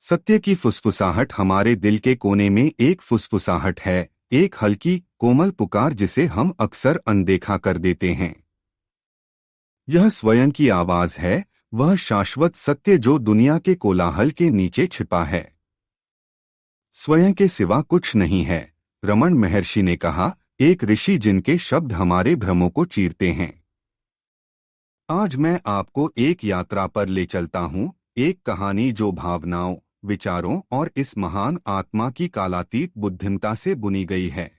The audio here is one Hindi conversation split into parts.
सत्य की फुसफुसाहट हमारे दिल के कोने में एक फुसफुसाहट है, एक हल्की कोमल पुकार जिसे हम अक्सर अनदेखा कर देते हैं। यह स्वयं की आवाज है, वह शाश्वत सत्य जो दुनिया के कोलाहल के नीचे छिपा है। स्वयं के सिवा कुछ नहीं है, रमन महर्षि ने कहा, एक ऋषि जिनके शब्द हमारे भ्रमों को चीरते हैं। आज मैं आपको एक यात्रा पर ले चलता हूँ, एक कहानी जो भावनाओं, विचारों और इस महान आत्मा की कालातीत बुद्धिमता से बुनी गई है।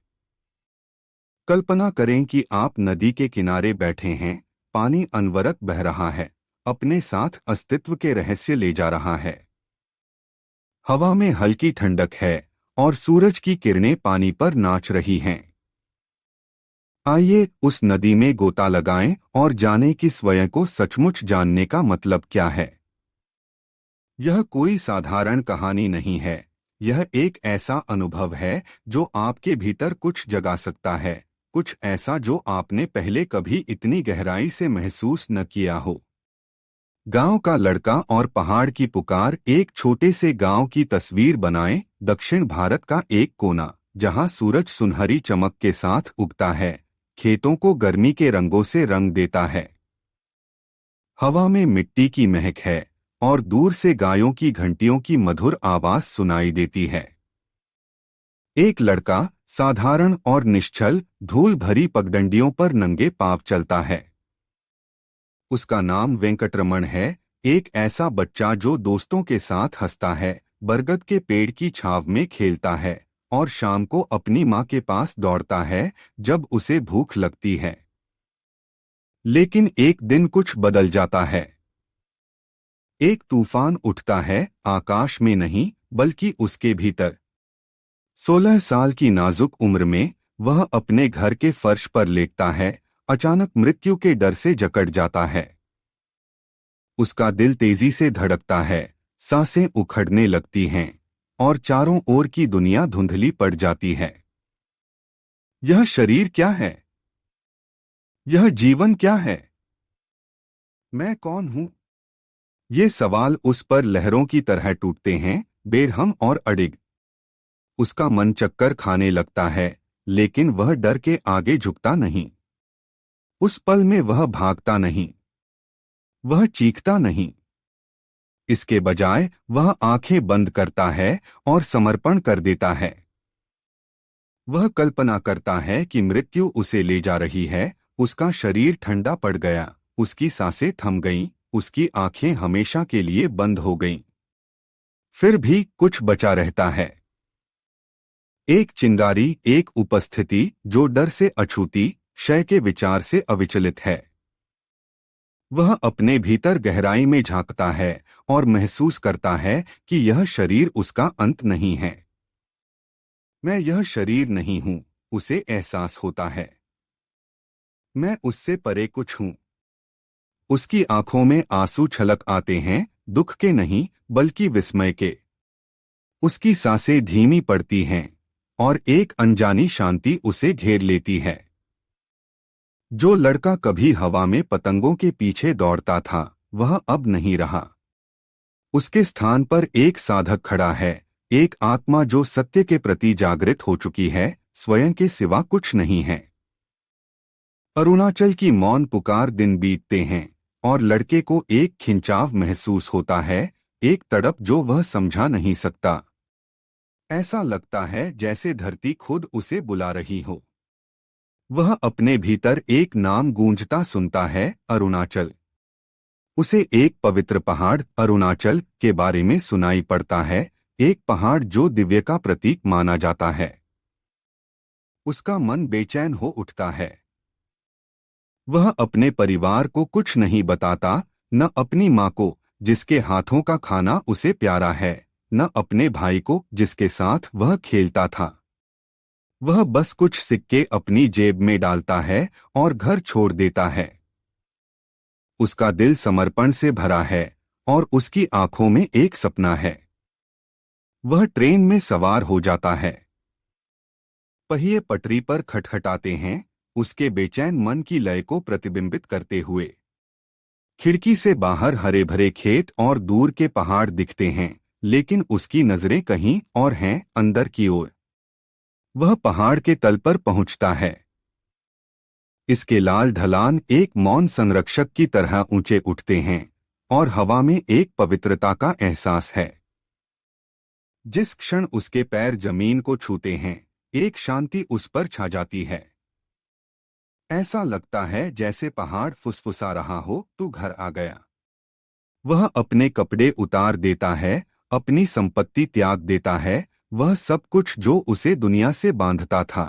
कल्पना करें कि आप नदी के किनारे बैठे हैं, पानी अनवरत बह रहा है, अपने साथ अस्तित्व के रहस्य ले जा रहा है। हवा में हल्की ठंडक है और सूरज की किरणें पानी पर नाच रही हैं। आइए उस नदी में गोता लगाएं और जानें कि स्वयं को सचमुच जानने का मतलब क्या है। यह कोई साधारण कहानी नहीं है, यह एक ऐसा अनुभव है जो आपके भीतर कुछ जगा सकता है, कुछ ऐसा जो आपने पहले कभी इतनी गहराई से महसूस न किया हो। गांव का लड़का और पहाड़ की पुकार। एक छोटे से गांव की तस्वीर बनाएं, दक्षिण भारत का एक कोना, जहां सूरज सुनहरी चमक के साथ उगता है, खेतों को गर्मी के रंगों से रंग देता है। हवा में मिट्टी की महक है और दूर से गायों की घंटियों की मधुर आवाज सुनाई देती है। एक लड़का, साधारण और निश्चल, धूल भरी पगडंडियों पर नंगे पांव चलता है। उसका नाम वेंकटरमण है, एक ऐसा बच्चा जो दोस्तों के साथ हंसता है, बरगद के पेड़ की छांव में खेलता है और शाम को अपनी माँ के पास दौड़ता है जब उसे भूख लगती है। लेकिन एक दिन कुछ बदल जाता है। एक तूफान उठता है, आकाश में नहीं बल्कि उसके भीतर। 16 साल की नाजुक उम्र में वह अपने घर के फर्श पर लेटता है, अचानक मृत्यु के डर से जकड़ जाता है। उसका दिल तेजी से धड़कता है, सांसें उखड़ने लगती हैं और चारों ओर की दुनिया धुंधली पड़ जाती है। यह शरीर क्या है? यह जीवन क्या है? मैं कौन हूं? ये सवाल उस पर लहरों की तरह टूटते हैं, बेरहम और अडिग। उसका मन चक्कर खाने लगता है, लेकिन वह डर के आगे झुकता नहीं। उस पल में वह भागता नहीं, वह चीखता नहीं। इसके बजाय वह आंखें बंद करता है और समर्पण कर देता है। वह कल्पना करता है कि मृत्यु उसे ले जा रही है, उसका शरीर ठंडा पड़ गया, उसकी सांसें थम गईं, उसकी आंखें हमेशा के लिए बंद हो गईं। फिर भी कुछ बचा रहता है। एक चिंगारी, एक उपस्थिति जो डर से अछूती, क्षय के विचार से अविचलित है। वह अपने भीतर गहराई में झांकता है और महसूस करता है कि यह शरीर उसका अंत नहीं है। मैं यह शरीर नहीं हूं, उसे एहसास होता है। मैं उससे परे कुछ हूं। उसकी आंखों में आंसू छलक आते हैं, दुख के नहीं बल्कि विस्मय के। उसकी सांसें धीमी पड़ती हैं और एक अनजानी शांति उसे घेर लेती है। जो लड़का कभी हवा में पतंगों के पीछे दौड़ता था, वह अब नहीं रहा। उसके स्थान पर एक साधक खड़ा है, एक आत्मा जो सत्य के प्रति जागृत हो चुकी है, स्वयं के सिवा कुछ नहीं है। अरुणाचल की मौन पुकार। दिन बीतते हैं और लड़के को एक खिंचाव महसूस होता है, एक तड़प जो वह समझा नहीं सकता। ऐसा लगता है जैसे धरती खुद उसे बुला रही हो। वह अपने भीतर एक नाम गूंजता सुनता है, अरुणाचल। उसे एक पवित्र पहाड़ अरुणाचल के बारे में सुनाई पड़ता है, एक पहाड़ जो दिव्य का प्रतीक माना जाता है। उसका मन बेचैन हो उठता है। वह अपने परिवार को कुछ नहीं बताता, न अपनी माँ को जिसके हाथों का खाना उसे प्यारा है, न अपने भाई को जिसके साथ वह खेलता था। वह बस कुछ सिक्के अपनी जेब में डालता है और घर छोड़ देता है। उसका दिल समर्पण से भरा है और उसकी आंखों में एक सपना है। वह ट्रेन में सवार हो जाता है। पहिए पटरी पर खटखटाते हैं, उसके बेचैन मन की लय को प्रतिबिंबित करते हुए। खिड़की से बाहर हरे भरे खेत और दूर के पहाड़ दिखते हैं, लेकिन उसकी नजरें कहीं और हैं, अंदर की ओर। वह पहाड़ के तल पर पहुंचता है। इसके लाल ढलान एक मौन संरक्षक की तरह ऊंचे उठते हैं और हवा में एक पवित्रता का एहसास है। जिस क्षण उसके पैर जमीन को छूते हैं, एक शांति उस पर छा जाती है। ऐसा लगता है जैसे पहाड़ फुसफुसा रहा हो, तू घर आ गया। वह अपने कपड़े उतार देता है, अपनी संपत्ति त्याग देता है, वह सब कुछ जो उसे दुनिया से बांधता था।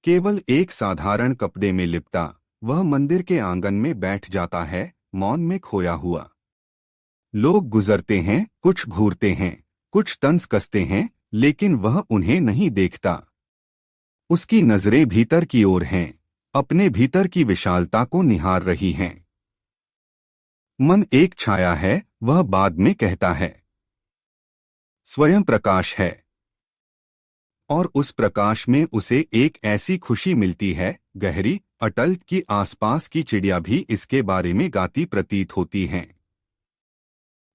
केवल एक साधारण कपड़े में लिपटा वह मंदिर के आंगन में बैठ जाता है, मौन में खोया हुआ। लोग गुजरते हैं, कुछ घूरते हैं, कुछ तंज कसते हैं, लेकिन वह उन्हें नहीं देखता। उसकी नजरें भीतर की ओर हैं, अपने भीतर की विशालता को निहार रही हैं। मन एक छाया है, वह बाद में कहता है। स्वयं प्रकाश है, और उस प्रकाश में उसे एक ऐसी खुशी मिलती है, गहरी, अटल, कि आसपास की चिड़िया भी इसके बारे में गाती प्रतीत होती हैं।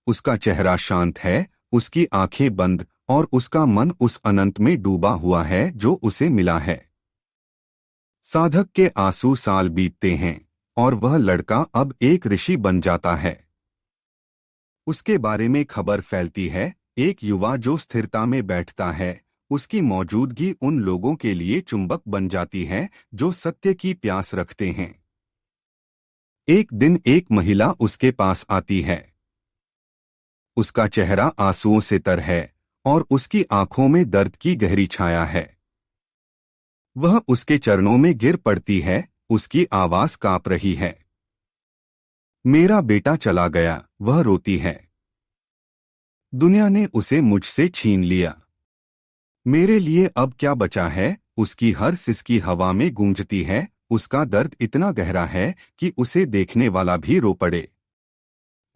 उसका चेहरा शांत है, उसकी आंखें बंद, और उसका मन उस अनंत में डूबा हुआ है जो उसे मिला है। साधक के आंसू साल बीतते हैं, और वह लड़का अब एक ऋषि बन जाता है। उसके बारे में खबर फैलती है, एक युवा जो स्थिरता में बैठता है, उसकी मौजूदगी उन लोगों के लिए चुंबक बन जाती है जो सत्य की प्यास रखते हैं। एक दिन एक महिला उसके पास आती है। उसका चेहरा आंसुओं से तर है, और उसकी आंखों में दर्द की गहरी छाया है। वह उसके चरणों में गिर पड़ती है, उसकी आवाज कांप रही है। मेरा बेटा चला गया, वह रोती है। दुनिया ने उसे मुझसे छीन लिया। मेरे लिए अब क्या बचा है? उसकी हर सिसकी हवा में गूंजती है। उसका दर्द इतना गहरा है कि उसे देखने वाला भी रो पड़े।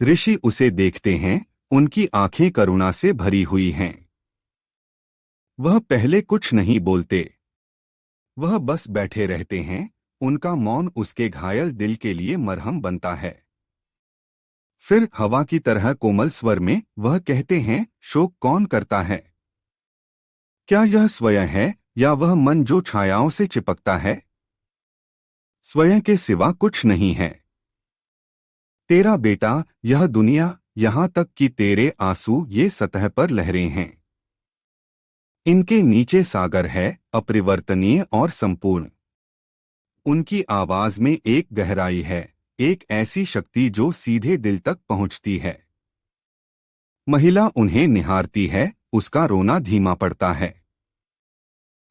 ऋषि उसे देखते हैं, उनकी आंखें करुणा से भरी हुई हैं। वह पहले कुछ नहीं बोलते, वह बस बैठे रहते हैं। उनका मौन उसके घायल दिल के लिए मरहम बनता है। फिर हवा की तरह कोमल स्वर में वह कहते हैं, शोक कौन करता है? क्या यह स्वयं है, या वह मन जो छायाओं से चिपकता है? स्वयं के सिवा कुछ नहीं है। तेरा बेटा, यह दुनिया, यहां तक कि तेरे आंसू ये सतह पर लहरें हैं। इनके नीचे सागर है, अपरिवर्तनीय और संपूर्ण। उनकी आवाज में एक गहराई है, एक ऐसी शक्ति जो सीधे दिल तक पहुंचती है। महिला उन्हें निहारती है, उसका रोना धीमा पड़ता है।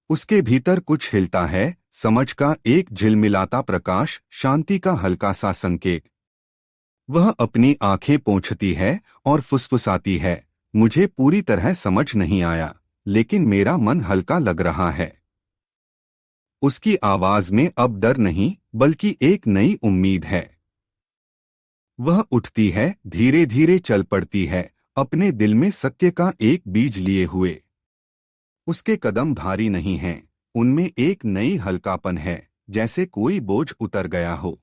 उसके भीतर कुछ हिलता है, समझ का एक झिलमिलाता प्रकाश, शांति का हल्का सा संकेत। वह अपनी आंखें पोंछती है और फुसफुसाती है, मुझे पूरी तरह समझ नहीं आया, लेकिन मेरा मन हल्का लग रहा है। उसकी आवाज में अब डर नहीं, बल्कि एक नई उम्मीद है। वह उठती है, धीरे धीरे चल पड़ती है, अपने दिल में सत्य का एक बीज लिए हुए। उसके कदम भारी नहीं हैं, उनमें एक नई हल्कापन है, जैसे कोई बोझ उतर गया हो।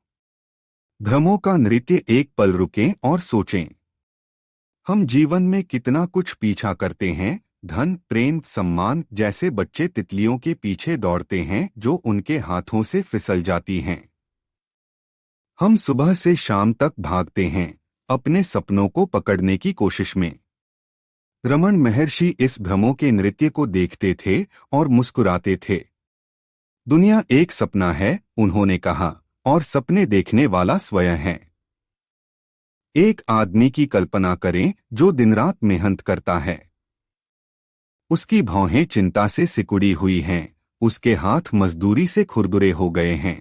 भ्रमों का नृत्य। एक पल रुकें और सोचें। हम जीवन में कितना कुछ पीछा करते हैं, धन, प्रेम, सम्मान, जैसे बच्चे तितलियों के पीछे दौड़ते हैं जो उनके हाथों से फिसल जाती हैं। हम सुबह से शाम तक भागते हैं, अपने सपनों को पकड़ने की कोशिश में। रमन महर्षि इस भ्रमों के नृत्य को देखते थे और मुस्कुराते थे। दुनिया एक सपना है, उन्होंने कहा, और सपने देखने वाला स्वयं है। एक आदमी की कल्पना करें जो दिन रात मेहनत करता है। उसकी भौहें चिंता से सिकुड़ी हुई हैं, उसके हाथ मजदूरी से खुरदुरे हो गए हैं।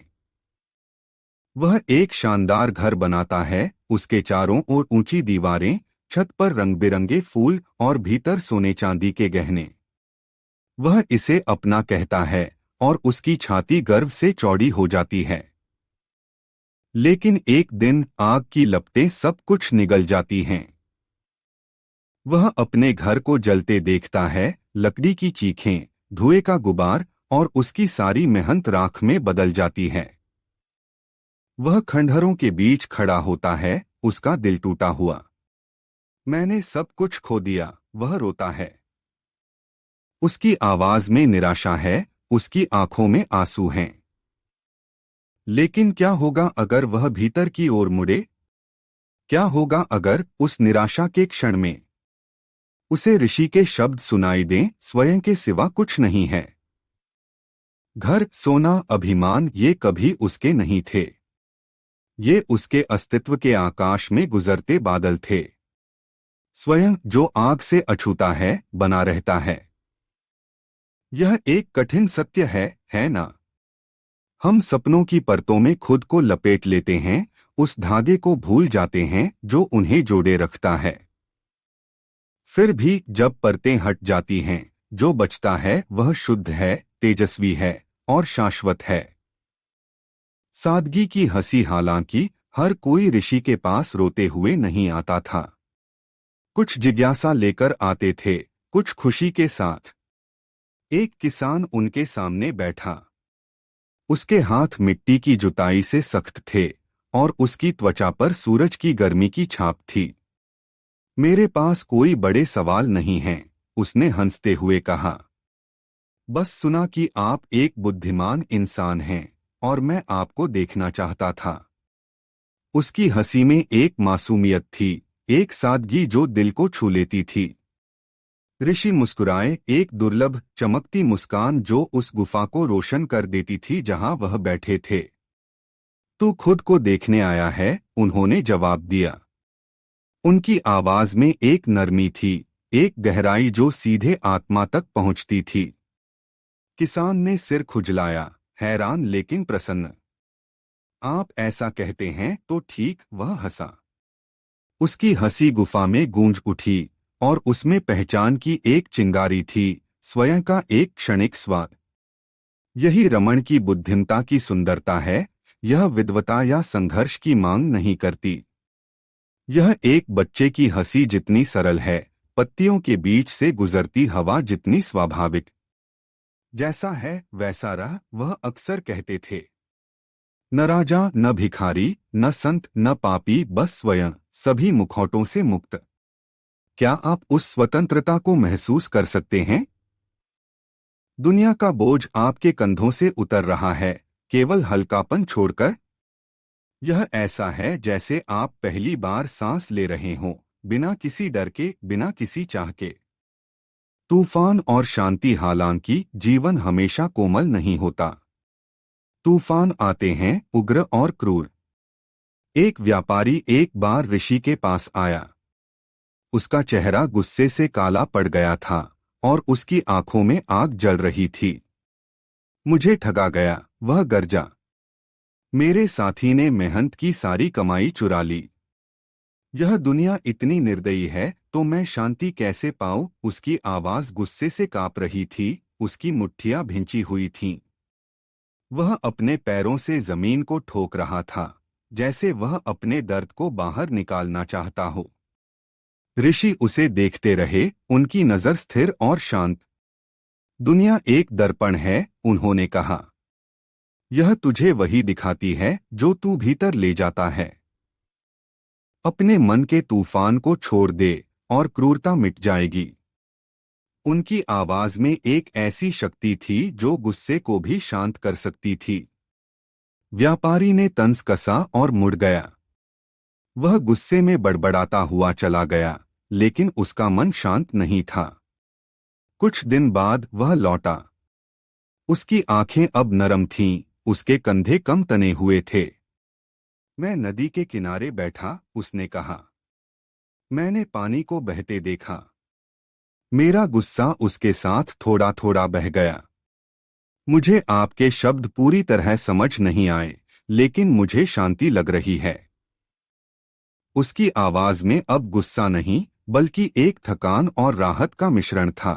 वह एक शानदार घर बनाता है, उसके चारों ओर ऊंची दीवारें, छत पर रंग बिरंगे फूल और भीतर सोने चांदी के गहने। वह इसे अपना कहता है और उसकी छाती गर्व से चौड़ी हो जाती है। लेकिन एक दिन आग की लपटें सब कुछ निगल जाती हैं। वह अपने घर को जलते देखता है, लकड़ी की चीखें, धुएं का गुबार, और उसकी सारी मेहनत राख में बदल जाती है। वह खंडहरों के बीच खड़ा होता है, उसका दिल टूटा हुआ। मैंने सब कुछ खो दिया, वह रोता है। उसकी आवाज में निराशा है, उसकी आंखों में आंसू हैं। लेकिन क्या होगा अगर वह भीतर की ओर मुड़े? क्या होगा अगर उस निराशा के क्षण में उसे ऋषि के शब्द सुनाई दें, स्वयं के सिवा कुछ नहीं है। घर, सोना, अभिमान, ये कभी उसके नहीं थे। ये उसके अस्तित्व के आकाश में गुजरते बादल थे। स्वयं जो आग से अछूता है, बना रहता है। यह एक कठिन सत्य है ना? हम सपनों की परतों में खुद को लपेट लेते हैं, उस धागे को भूल जाते हैं जो उन्हें जोड़े रखता है। फिर भी जब परतें हट जाती हैं, जो बचता है वह शुद्ध है, तेजस्वी है और शाश्वत है। सादगी की हंसी, हालांकि हर कोई ऋषि के पास रोते हुए नहीं आता था। कुछ जिज्ञासा लेकर आते थे, कुछ खुशी के साथ। एक किसान उनके सामने बैठा। उसके हाथ मिट्टी की जुताई से सख्त थे और उसकी त्वचा पर सूरज की गर्मी की छाप थी। मेरे पास कोई बड़े सवाल नहीं हैं, उसने हंसते हुए कहा। बस सुना कि आप एक बुद्धिमान इंसान हैं और मैं आपको देखना चाहता था। उसकी हंसी में एक मासूमियत थी, एक सादगी जो दिल को छू लेती थी। ऋषि मुस्कुराए, एक दुर्लभ चमकती मुस्कान जो उस गुफा को रोशन कर देती थी जहां वह बैठे थे। तू खुद को देखने आया है, उन्होंने जवाब दिया। उनकी आवाज में एक नरमी थी, एक गहराई जो सीधे आत्मा तक पहुंचती थी। किसान ने सिर खुजलाया, हैरान लेकिन प्रसन्न। आप ऐसा कहते हैं तो ठीक, वह हंसा। उसकी हंसी गुफा में गूंज उठी और उसमें पहचान की एक चिंगारी थी, स्वयं का एक क्षणिक स्वाद। यही रमण की बुद्धिमता की सुंदरता है, यह विद्वता या संघर्ष की मांग नहीं करती। यह एक बच्चे की हंसी जितनी सरल है, पत्तियों के बीच से गुजरती हवा जितनी स्वाभाविक। जैसा है वैसा रह, वह अक्सर कहते थे। न राजा, न भिखारी, न संत, न पापी, बस स्वयं, सभी मुखौटों से मुक्त। क्या आप उस स्वतंत्रता को महसूस कर सकते हैं? दुनिया का बोझ आपके कंधों से उतर रहा है, केवल हल्कापन छोड़कर। यह ऐसा है जैसे आप पहली बार सांस ले रहे हों, बिना किसी डर के, बिना किसी चाह के। तूफान और शांति, हालांकि जीवन हमेशा कोमल नहीं होता। तूफान आते हैं, उग्र और क्रूर। एक व्यापारी एक बार ऋषि के पास आया। उसका चेहरा गुस्से से काला पड़ गया था और उसकी आंखों में आग जल रही थी। मुझे ठगा गया, वह गर्जा। मेरे साथी ने मेहनत की सारी कमाई चुरा ली। यह दुनिया इतनी निर्दयी है तो मैं शांति कैसे पाऊं? उसकी आवाज गुस्से से कांप रही थी, उसकी मुट्ठियां भिंची हुई थीं। वह अपने पैरों से जमीन को ठोक रहा था, जैसे वह अपने दर्द को बाहर निकालना चाहता हो। ऋषि उसे देखते रहे, उनकी नजर स्थिर और शांत। दुनिया एक दर्पण है, उन्होंने कहा। यह तुझे वही दिखाती है जो तू भीतर ले जाता है। अपने मन के तूफान को छोड़ दे और क्रूरता मिट जाएगी। उनकी आवाज में एक ऐसी शक्ति थी जो गुस्से को भी शांत कर सकती थी। व्यापारी ने तंज कसा और मुड़ गया। वह गुस्से में बड़बड़ाता हुआ चला गया, लेकिन उसका मन शांत नहीं था। कुछ दिन बाद वह लौटा। उसकी आंखें अब नरम थीं, उसके कंधे कम तने हुए थे। मैं नदी के किनारे बैठा, उसने कहा। मैंने पानी को बहते देखा। मेरा गुस्सा उसके साथ थोड़ा थोड़ा बह गया। मुझे आपके शब्द पूरी तरह समझ नहीं आए, लेकिन मुझे शांति लग रही है। उसकी आवाज में अब गुस्सा नहीं, बल्कि एक थकान और राहत का मिश्रण था।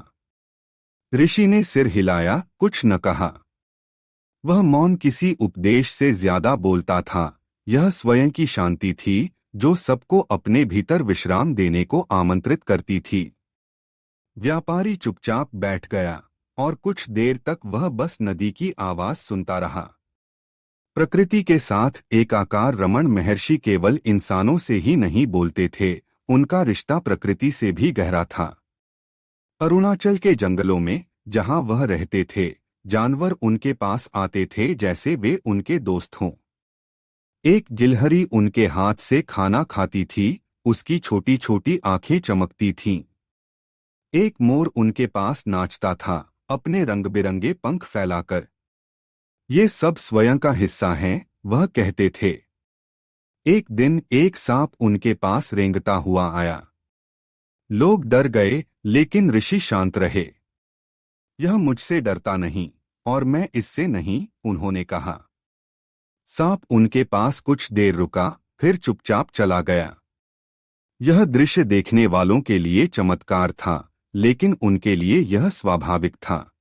ऋषि ने सिर हिलाया, कुछ न कहा। वह मौन किसी उपदेश से ज्यादा बोलता था। यह स्वयं की शांति थी जो सबको अपने भीतर विश्राम देने को आमंत्रित करती थी। व्यापारी चुपचाप बैठ गया और कुछ देर तक वह बस नदी की आवाज सुनता रहा। प्रकृति के साथ एकाकार रमण महर्षि केवल इंसानों से ही नहीं बोलते थे, उनका रिश्ता प्रकृति से भी गहरा था। अरुणाचल के जंगलों में जहां वह रहते थे, जानवर उनके पास आते थे जैसे वे उनके दोस्त हों। एक गिलहरी उनके हाथ से खाना खाती थी, उसकी छोटी छोटी आंखें चमकती थीं। एक मोर उनके पास नाचता था, अपने रंग बिरंगे पंख फैलाकर। ये सब स्वयं का हिस्सा हैं, वह कहते थे। एक दिन एक सांप उनके पास रेंगता हुआ आया। लोग डर गए, लेकिन ऋषि शांत रहे। यह मुझसे डरता नहीं, और मैं इससे नहीं, उन्होंने कहा। सांप उनके पास कुछ देर रुका, फिर चुपचाप चला गया। यह दृश्य देखने वालों के लिए चमत्कार था, लेकिन उनके लिए यह स्वाभाविक था।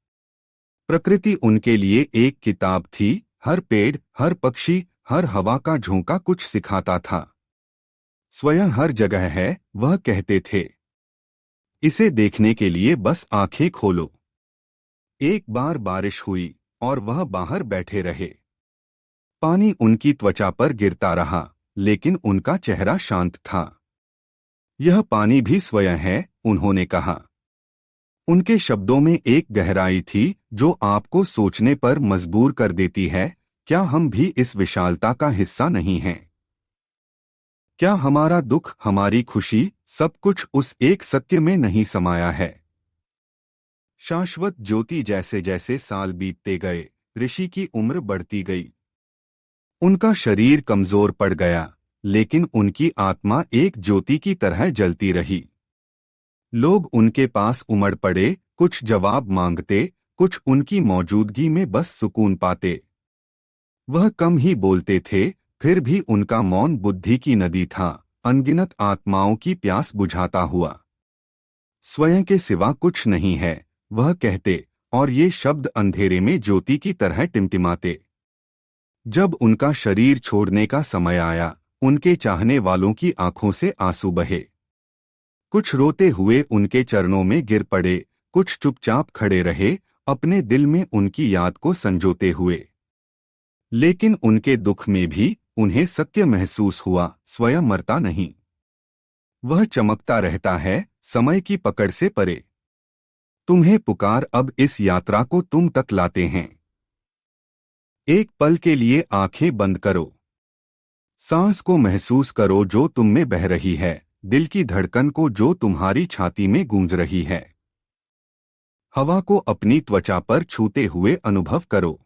प्रकृति उनके लिए एक किताब थी, हर पेड़, हर पक्षी, हर हवा का झोंका कुछ सिखाता था। स्वयं हर जगह है, वह कहते थे। इसे देखने के लिए बस आंखें खोलो। एक बार बारिश हुई और वह बाहर बैठे रहे। पानी उनकी त्वचा पर गिरता रहा, लेकिन उनका चेहरा शांत था। यह पानी भी स्वयं है, उन्होंने कहा। उनके शब्दों में एक गहराई थी जो आपको सोचने पर मजबूर कर देती है, क्या हम भी इस विशालता का हिस्सा नहीं हैं? क्या हमारा दुख, हमारी खुशी, सब कुछ उस एक सत्य में नहीं समाया है? शाश्वत ज्योति। जैसे जैसे साल बीतते गए, ऋषि की उम्र बढ़ती गई। उनका शरीर कमजोर पड़ गया, लेकिन उनकी आत्मा एक ज्योति की तरह जलती रही। लोग उनके पास उमड़ पड़े, कुछ जवाब मांगते, कुछ उनकी मौजूदगी में बस सुकून पाते। वह कम ही बोलते थे, फिर भी उनका मौन बुद्धि की नदी था, अनगिनत आत्माओं की प्यास बुझाता हुआ। स्वयं के सिवा कुछ नहीं है, वह कहते, और ये शब्द अंधेरे में ज्योति की तरह टिमटिमाते। जब उनका शरीर छोड़ने का समय आया, उनके चाहने वालों की आंखों से आंसू बहे। कुछ रोते हुए उनके चरणों में गिर पड़े, कुछ चुपचाप खड़े रहे, अपने दिल में उनकी याद को संजोते हुए। लेकिन उनके दुख में भी उन्हें सत्य महसूस हुआ, स्वयं मरता नहीं। वह चमकता रहता है, समय की पकड़ से परे। तुम्हें पुकार अब इस यात्रा को तुम तक लाते हैं। एक पल के लिए आंखें बंद करो। सांस को महसूस करो जो तुम में बह रही है, दिल की धड़कन को जो तुम्हारी छाती में गूंज रही है। हवा को अपनी त्वचा पर छूते हुए अनुभव करो।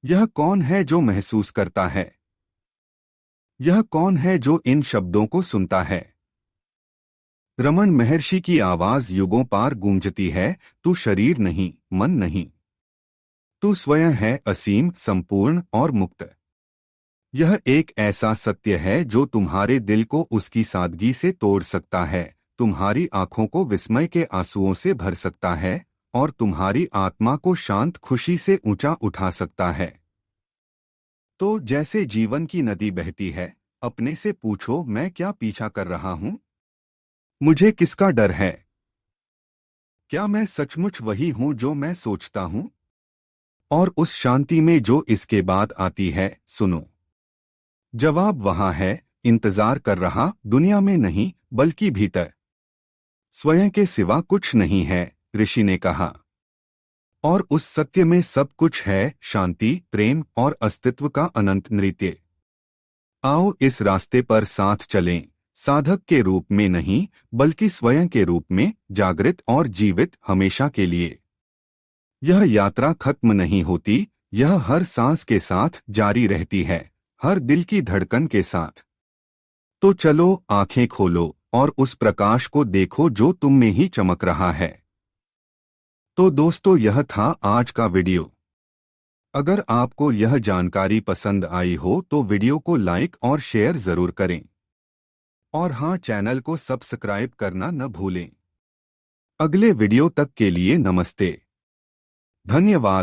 यह कौन है जो महसूस करता है? यह कौन है जो इन शब्दों को सुनता है? रमन महर्षि की आवाज युगों पार गूंजती है, तू शरीर नहीं, मन नहीं। तू स्वयं है, असीम, संपूर्ण और मुक्त। यह एक ऐसा सत्य है जो तुम्हारे दिल को उसकी सादगी से तोड़ सकता है, तुम्हारी आंखों को विस्मय के आंसुओं से भर सकता है, और तुम्हारी आत्मा को शांत खुशी से ऊंचा उठा सकता है। तो जैसे जीवन की नदी बहती है, अपने से पूछो, मैं क्या पीछा कर रहा हूं? मुझे किसका डर है? क्या मैं सचमुच वही हूं जो मैं सोचता हूं? और उस शांति में जो इसके बाद आती है, सुनो। जवाब वहां है, इंतजार कर रहा, दुनिया में नहीं, बल्कि भीतर। स्वयं के सिवा कुछ नहीं है, ऋषि ने कहा। और उस सत्य में सब कुछ है, शांति, प्रेम और अस्तित्व का अनंत नृत्य। आओ इस रास्ते पर साथ चलें, साधक के रूप में नहीं, बल्कि स्वयं के रूप में, जागृत और जीवित, हमेशा के लिए। यह यात्रा खत्म नहीं होती, यह हर सांस के साथ जारी रहती है, हर दिल की धड़कन के साथ। तो चलो, आंखें खोलो और उस प्रकाश को देखो जो तुम में ही चमक रहा है। तो दोस्तों, यह था आज का वीडियो। अगर आपको यह जानकारी पसंद आई हो तो वीडियो को लाइक और शेयर जरूर करें। और हाँ, चैनल को सब्सक्राइब करना न भूलें। अगले वीडियो तक के लिए नमस्ते। धन्यवाद।